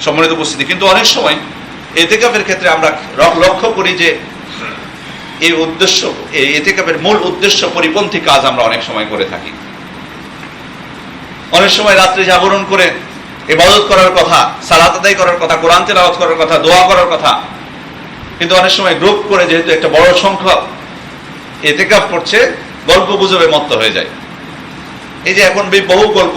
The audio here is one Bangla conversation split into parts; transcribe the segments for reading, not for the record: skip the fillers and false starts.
সম্মানিত উপস্থিতি। কিন্তু অনেক সময় ইতিকাফের ক্ষেত্রে আমরা লক্ষ্য করি যে এই উদ্দেশ্য, এই ইতিকাফের মূল উদ্দেশ্য পরিপন্থী কাজ আমরা অনেক সময় করে থাকি। অনেক সময় রাত্রে জাগরণ করে ইবাদত করার কথা, সালাত আদায় করার কথা, কোরআন তেলাওয়াত করার কথা, দোয়া করার কথা, কিন্তু অনেক সময় গ্রুপ করে যেহেতু একটা বড় সংখ্যক ইতিকাফ করছে, গল্প গুজবে মত্ত হয়ে যায়। এই যে এখন বহু গল্প,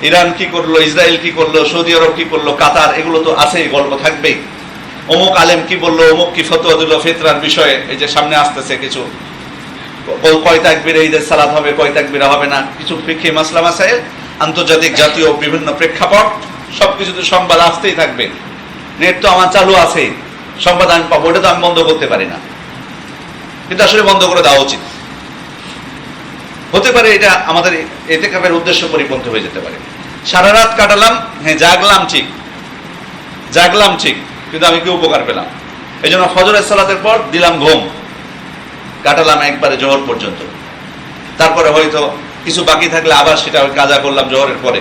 ইরান কি করলো, ইসরায়েল কি করলো, সৌদি আরব কি করলো, কাতার, এগুলো তো আছেই, গল্প থাকবেই। অমুক আলেম কি বললো, অমুক কি ফতোয়া দিল ফিতরার বিষয়ে, এই যে সামনে আসতেছে কিছু, কয় তাকবীরে ঈদের সালাত হবে, কয় তাকবীরে হবে না, কিছু ফিকহি মাসলা মাসাইল, আন্তর্জাতিক জাতীয় বিভিন্ন প্রেক্ষাপট, সবকিছু তো সংবাদ আসতেই থাকবে। নেট তো আমার চালু আছেই, সংবাদ আমি পাবো, ওটা তো আমি বন্ধ করতে পারি না, কিন্তু আসলে বন্ধ করে দেওয়া উচিত। হতে পারে এটা আমাদের ইতিকাফের উদ্দেশ্য পরিপন্থী হয়ে যেতে পারে। সারা রাত কাটালাম, হ্যাঁ জাগলাম ঠিক, কিন্তু আমি কি উপকার পেলাম? এই জন্য ফজরের সালাতের পর দিলাম ঘুম, কাটালাম একবারে জোহর পর্যন্ত, তারপরে হয়তো কিছু বাকি থাকলে আবার সেটা কাজা করলাম জোহরের পরে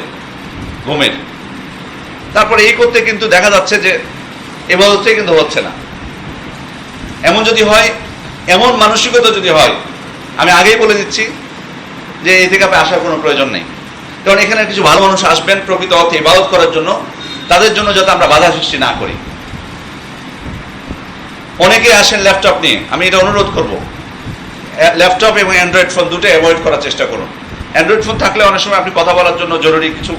ঘুমের। তারপরে এই করতে কিন্তু দেখা যাচ্ছে যে ইবাদতটাই কিন্তু হচ্ছে না। এমন যদি হয়, এমন মানসিকতা যদি হয়, আমি আগেই বলে দিচ্ছি যে ইতিকাফে আসার কোনো প্রয়োজন নেই। কারণ এখানে কিছু ভালো মানুষ আসবেন প্রকৃত অর্থে ইবাদত করার জন্য, তাদের জন্য যাতে আমরা বাধা সৃষ্টি না করি। অনেকে আসেন ল্যাপটপ নিয়ে, আমি এটা অনুরোধ করব, ল্যাপটপ এবং অ্যান্ড্রয়েড ফোন দুটো অ্যাভয়েড করার চেষ্টা করুন। অ্যান্ড্রয়েড ফোন থাকলে অনেক সময় আপনি কথা বলার জন্য, জরুরি কিছু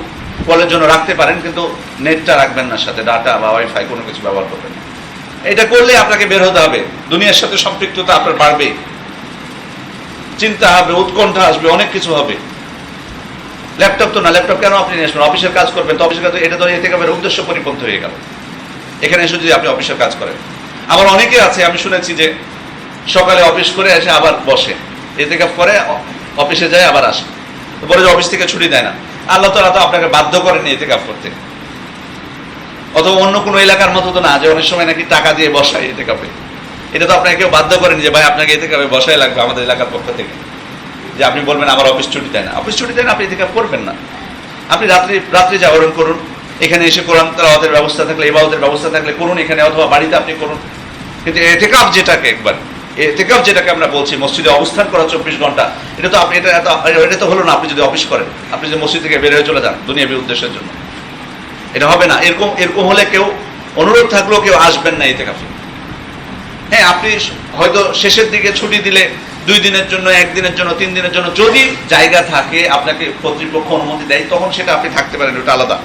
কলের জন্য রাখতে পারেন, কিন্তু নেটটা রাখবেন না সাথে, ডাটা বা ওয়াইফাই কোনো কিছু ব্যবহার করবেন না। এটা করলে আপনাকে বের হতে হবে, দুনিয়ার সাথে সম্পৃক্ততা আপনার বাড়বে, চিন্তা হবে, উৎকণ্ঠা আসবে, অনেক কিছু হবে। ল্যাপটপ তো না, ল্যাপটপ কেন আপনি নিয়ে আসবেন? অফিসের কাজ করবেন তো, অফিসের কাজ, এটা তো ইতিকাফের উদ্দেশ্য পরিপন্থী হয়ে গেল। এখানে এসে যদি আপনি অফিসের কাজ করেন, আবার অনেকে আছে আমি শুনেছি যে সকালে অফিস করে এসে আবার বসে, ইতিকাফ করে, অফিসে যায় আবার আসে, বলে যে অফিস থেকে ছুটি দেয় না। আল্লাহ তাআলা তো আপনাকে বাধ্য করেন ইতিকাফ করতে। অথবা অন্য কোনো এলাকার মতো তো না যে অনেক সময় নাকি টাকা দিয়ে বসায় ইতিকাফে। এটা তো আপনাকে কেউ বাধ্য করেন যে ভাই আপনাকে ইতিকাফে বসাই লাগবে আমাদের এলাকার পক্ষ থেকে, যে আপনি বলবেন আমার অফিস ছুটি দেয় না। অফিস ছুটি দেয় না, আপনি ইতিকাফ করবেন না। আপনি রাত্রি জাগরণ করুন, এখানে এসে কোরআন তেলাওয়াতের ব্যবস্থা থাকলে, ইবাদতের ব্যবস্থা থাকলে করুন এখানে, অথবা বাড়িতে আপনি করুন। কিন্তু ইতিকাফ যেটাকে আমরা বলছি, মসজিদে অবস্থান করা 24 ঘন্টা, এটা তো আপনি এটা তো হলো না আপনি যদি অফিস করেন, আপনি যদি মসজিদ থেকে বের হয়ে চলে যান দুনিয়াবী উদ্দেশ্যের জন্য, এটা হবে না। এরকম হলে কেউ অনুরোধ থাকলেও কেউ আসবেন না ইতিকাফে। হ্যাঁ, আপনি হয়তো শেষের দিকে ছুটি দিলে 2 দিনের জন্য, 1 দিনের জন্য, 3 দিনের জন্য, যদি জায়গা থাকে, আপনাকে কর্তৃপক্ষ অনুমতি দেয়, তখন সেটা আপনি থাকতে পারেন, ওটা আলাদা।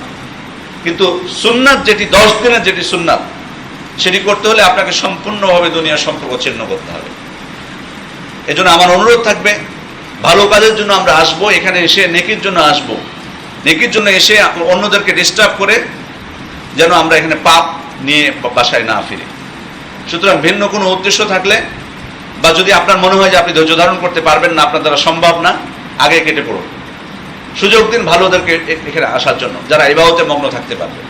কিন্তু সুন্নাত যেটি 10 দিনের যেটি সুন্নাত, সেটি করতে হলে আপনাকে সম্পূর্ণভাবে দুনিয়ার সম্পর্ক ছিন্ন করতে হবে। এজন্য আমার অনুরোধ থাকবে, ভালো কাজের জন্য আমরা আসবো, এখানে এসে নেকির জন্য আসবো, নেকির জন্য এসে অন্যদেরকে ডিস্টার্ব করে যেন আমরা এখানে পাপ নিয়ে বাসায় না ফিরি। সুতরাং ভিন্ন কোনো উদ্দেশ্য থাকলে, বা যদি আপনার মনে হয় যে আপনি ধৈর্য ধারণ করতে পারবেন না, আপনার দ্বারা সম্ভব না, আগে কেটে পড়ুন। সুযোগ দিন ভালোদেরকে এখানে আসার জন্য, যারা ইবাদতে মগ্ন থাকতে পারবে।